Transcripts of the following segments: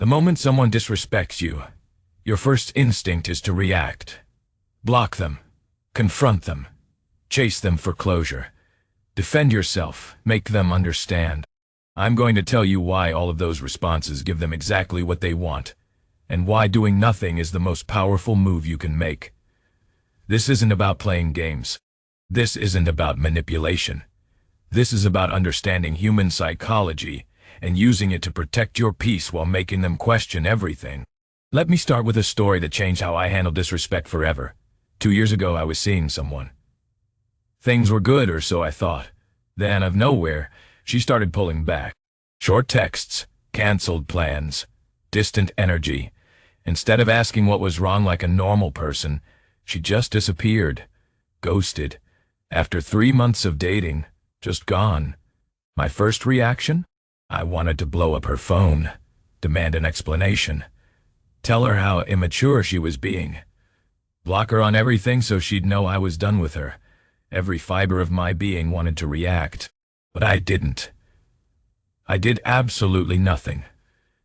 The moment someone disrespects you, your first instinct is to react. Block them, confront them, chase them for closure. Defend yourself, make them understand. I'm going to tell you why all of those responses give them exactly what they want, and why doing nothing is the most powerful move you can make. This isn't about playing games. This isn't about manipulation. This is about understanding human psychology and using it to protect your peace while making them question everything. Let me start with a story that changed how I handle disrespect forever. 2 years ago, I was seeing someone. Things were good, or so I thought. Then, out of nowhere, she started pulling back. Short texts, canceled plans, distant energy. Instead of asking what was wrong like a normal person, she just disappeared. Ghosted. After 3 months of dating, just gone. My first reaction? I wanted to blow up her phone, demand an explanation, tell her how immature she was being, block her on everything so she'd know I was done with her. Every fiber of my being wanted to react, but I didn't. I did absolutely nothing.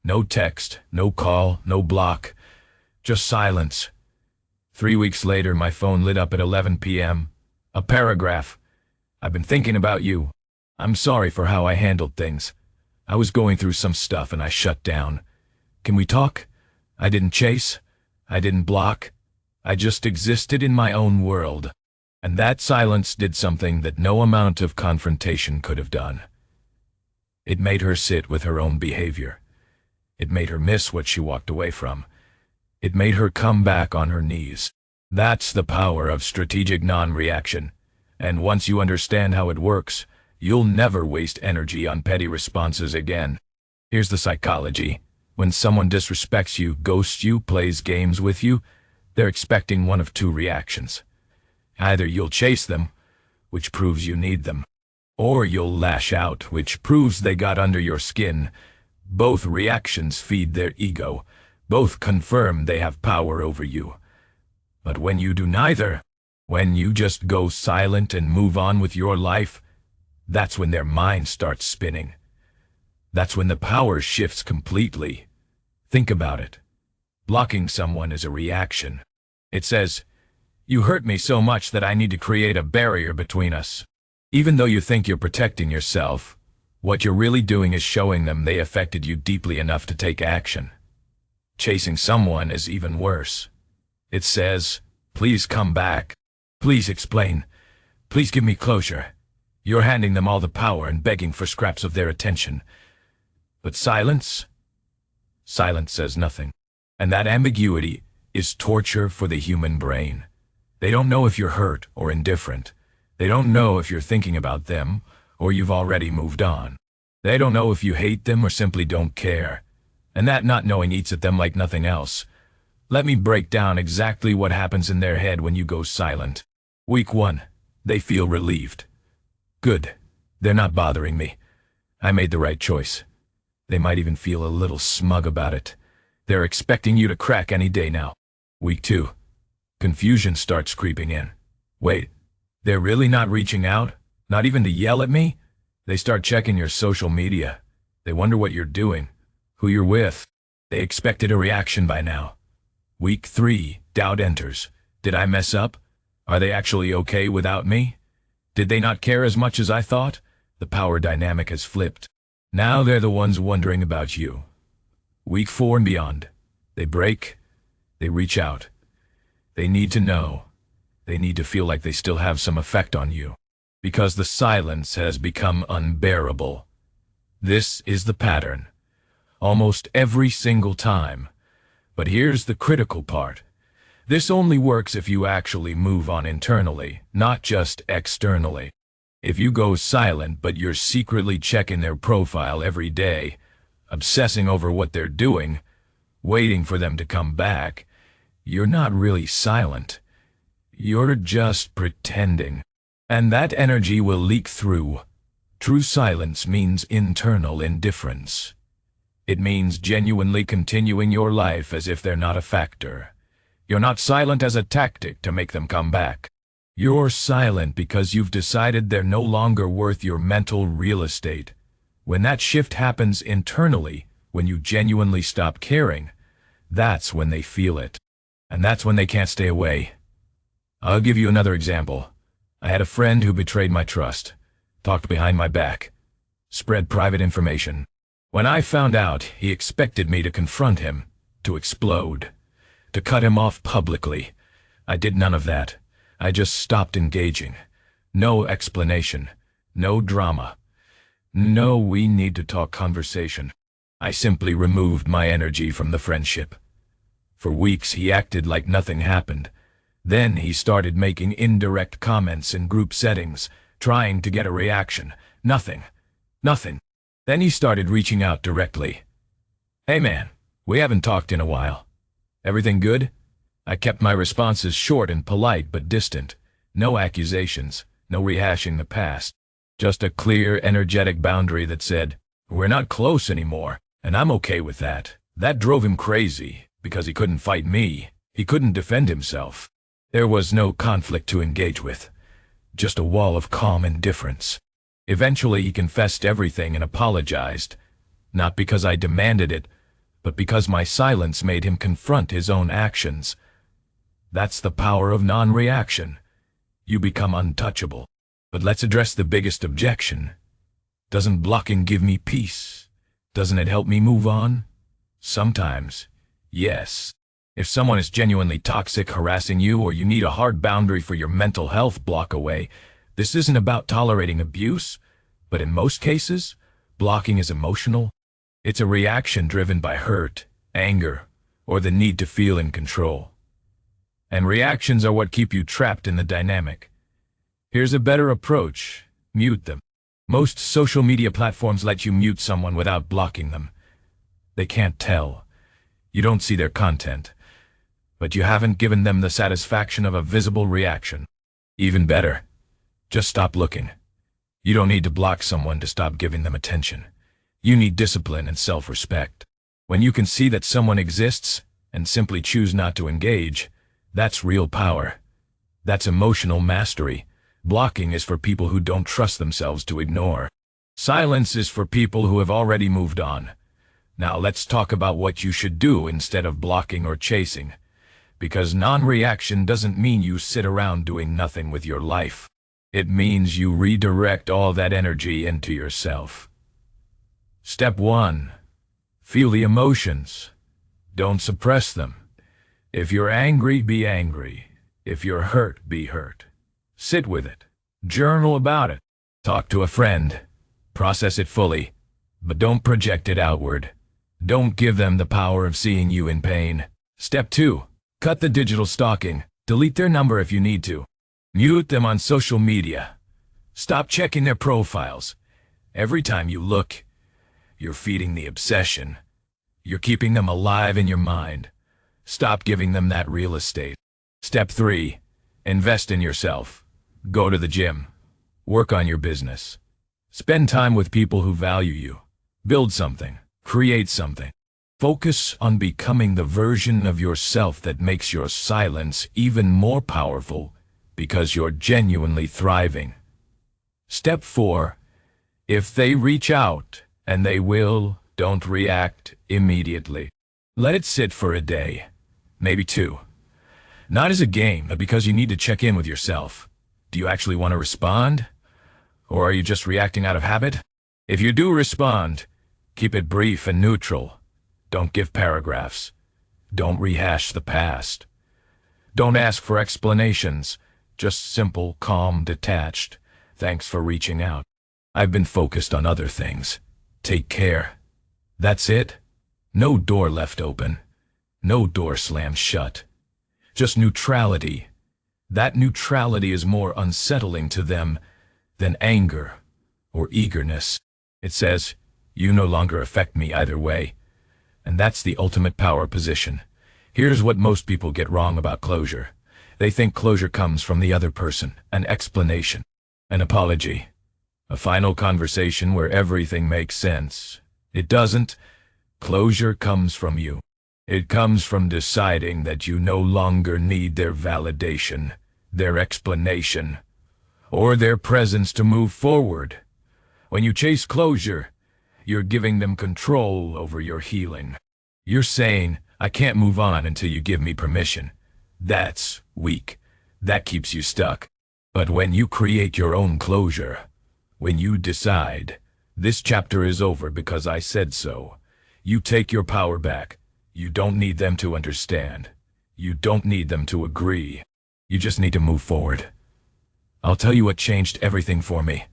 No text, no call, no block, just silence. 3 weeks later, my phone lit up at 11 p.m. A paragraph. I've been thinking about you. I'm sorry for how I handled things. I was going through some stuff and I shut down. Can we talk? I didn't chase. I didn't block. I just existed in my own world. And that silence did something that no amount of confrontation could have done. It made her sit with her own behavior. It made her miss what she walked away from. It made her come back on her knees. That's the power of strategic non-reaction. And once you understand how it works, you'll never waste energy on petty responses again. Here's the psychology. When someone disrespects you, ghosts you, plays games with you, they're expecting one of two reactions. Either you'll chase them, which proves you need them, or you'll lash out, which proves they got under your skin. Both reactions feed their ego. Both confirm they have power over you. But when you do neither, when you just go silent and move on with your life, that's when their mind starts spinning. That's when the power shifts completely. Think about it. Blocking someone is a reaction. It says, "You hurt me so much that I need to create a barrier between us." Even though you think you're protecting yourself, what you're really doing is showing them they affected you deeply enough to take action. Chasing someone is even worse. It says, "Please come back. Please explain. Please give me closure." You're handing them all the power and begging for scraps of their attention. But silence? Silence says nothing. And that ambiguity is torture for the human brain. They don't know if you're hurt or indifferent. They don't know if you're thinking about them or you've already moved on. They don't know if you hate them or simply don't care. And that not knowing eats at them like nothing else. Let me break down exactly what happens in their head when you go silent. Week 1. They feel relieved. Good. They're not bothering me. I made the right choice. They might even feel a little smug about it. They're expecting you to crack any day now. Week 2. Confusion starts creeping in. Wait, they're really not reaching out? Not even to yell at me? They start checking your social media. They wonder what you're doing, who you're with. They expected a reaction by now. Week 3. Doubt enters. Did I mess up? Are they actually okay without me? Did they not care as much as I thought? The power dynamic has flipped. Now they're the ones wondering about you. Week 4 and beyond. They break. They reach out. They need to know. They need to feel like they still have some effect on you. Because the silence has become unbearable. This is the pattern. Almost every single time. But here's the critical part. This only works if you actually move on internally, not just externally. If you go silent but you're secretly checking their profile every day, obsessing over what they're doing, waiting for them to come back, you're not really silent. You're just pretending. And that energy will leak through. True silence means internal indifference. It means genuinely continuing your life as if they're not a factor. You're not silent as a tactic to make them come back. You're silent because you've decided they're no longer worth your mental real estate. When that shift happens internally, when you genuinely stop caring, that's when they feel it. And that's when they can't stay away. I'll give you another example. I had a friend who betrayed my trust, talked behind my back, spread private information. When I found out, he expected me to confront him, to explode, to cut him off publicly. I did none of that. I just stopped engaging. No explanation. No drama. No we need to talk conversation. I simply removed my energy from the friendship. For weeks he acted like nothing happened. Then he started making indirect comments in group settings, trying to get a reaction. Nothing. Nothing. Then he started reaching out directly. "Hey man, we haven't talked in a while. Everything good?" I kept my responses short and polite but distant. No accusations, no rehashing the past. Just a clear, energetic boundary that said, "We're not close anymore, and I'm okay with that." That drove him crazy, because he couldn't fight me. He couldn't defend himself. There was no conflict to engage with. Just a wall of calm indifference. Eventually he confessed everything and apologized, not because I demanded it, but because my silence made him confront his own actions. That's the power of non-reaction. You become untouchable. But let's address the biggest objection. Doesn't blocking give me peace? Doesn't it help me move on? Sometimes, yes. If someone is genuinely toxic, harassing you, or you need a hard boundary for your mental health, block away. This isn't about tolerating abuse, but in most cases, blocking is emotional. It's a reaction driven by hurt, anger, or the need to feel in control. And reactions are what keep you trapped in the dynamic. Here's a better approach. Mute them. Most social media platforms let you mute someone without blocking them. They can't tell. You don't see their content. But you haven't given them the satisfaction of a visible reaction. Even better, just stop looking. You don't need to block someone to stop giving them attention. You need discipline and self-respect. When you can see that someone exists and simply choose not to engage, that's real power. That's emotional mastery. Blocking is for people who don't trust themselves to ignore. Silence is for people who have already moved on. Now let's talk about what you should do instead of blocking or chasing. Because non-reaction doesn't mean you sit around doing nothing with your life. It means you redirect all that energy into yourself. Step 1. Feel the emotions. Don't suppress them. If you're angry, be angry. If you're hurt, be hurt. Sit with it. Journal about it. Talk to a friend. Process it fully. But don't project it outward. Don't give them the power of seeing you in pain. Step 2. Cut the digital stalking. Delete their number if you need to. Mute them on social media. Stop checking their profiles. Every time you look, you're feeding the obsession. You're keeping them alive in your mind. Stop giving them that real estate. Step 3. Invest in yourself. Go to the gym. Work on your business. Spend time with people who value you. Build something. Create something. Focus on becoming the version of yourself that makes your silence even more powerful because you're genuinely thriving. Step 4. If they reach out, and they will, don't react immediately. Let it sit for a day, maybe 2. Not as a game, but because you need to check in with yourself. Do you actually want to respond? Or are you just reacting out of habit? If you do respond, keep it brief and neutral. Don't give paragraphs. Don't rehash the past. Don't ask for explanations. Just simple, calm, detached. Thanks for reaching out. I've been focused on other things. Take care. That's it. No door left open. No door slammed shut. Just neutrality. That neutrality is more unsettling to them than anger or eagerness. It says, you no longer affect me either way. And that's the ultimate power position. Here's what most people get wrong about closure. They think closure comes from the other person, an explanation, an apology, a final conversation where everything makes sense. It doesn't. Closure comes from you. It comes from deciding that you no longer need their validation, their explanation, or their presence to move forward. When you chase closure, you're giving them control over your healing. You're saying, I can't move on until you give me permission. That's weak. That keeps you stuck. But when you create your own closure, when you decide, this chapter is over because I said so, you take your power back. You don't need them to understand. You don't need them to agree. You just need to move forward. I'll tell you what changed everything for me.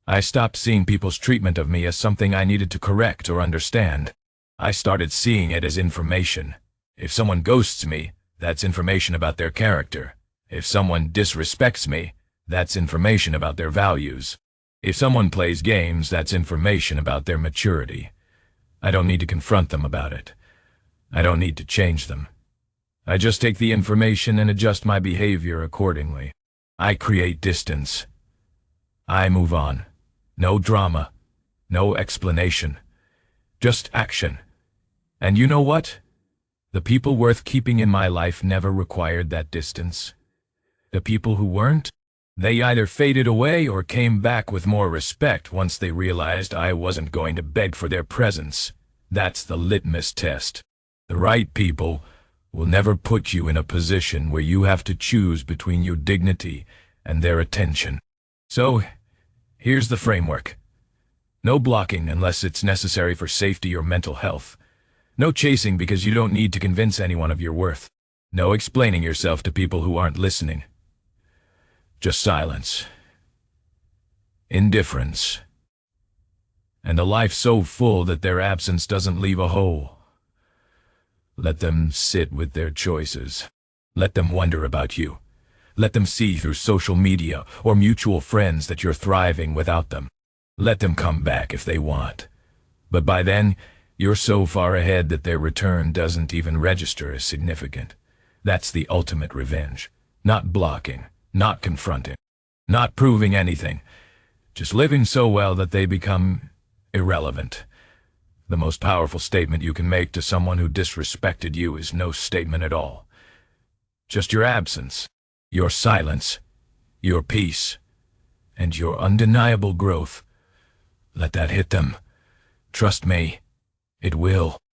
I stopped seeing people's treatment of me as something I needed to correct or understand. I started seeing it as information. If someone ghosts me, that's information about their character. If someone disrespects me, that's information about their values. If someone plays games, that's information about their maturity. I don't need to confront them about it. I don't need to change them. I just take the information and adjust my behavior accordingly. I create distance. I move on. No drama. No explanation. Just action. And you know what? The people worth keeping in my life never required that distance. The people who weren't, they either faded away or came back with more respect once they realized I wasn't going to beg for their presence. That's the litmus test. The right people will never put you in a position where you have to choose between your dignity and their attention. So, here's the framework. No blocking unless it's necessary for safety or mental health. No chasing because you don't need to convince anyone of your worth. No explaining yourself to people who aren't listening. Just silence. Indifference. And a life so full that their absence doesn't leave a hole. Let them sit with their choices. Let them wonder about you. Let them see through social media or mutual friends that you're thriving without them. Let them come back if they want. But by then, you're so far ahead that their return doesn't even register as significant. That's the ultimate revenge. Not blocking, not confronting, not proving anything. Just living so well that they become irrelevant. The most powerful statement you can make to someone who disrespected you is no statement at all. Just your absence, your silence, your peace, and your undeniable growth. Let that hit them. Trust me, it will.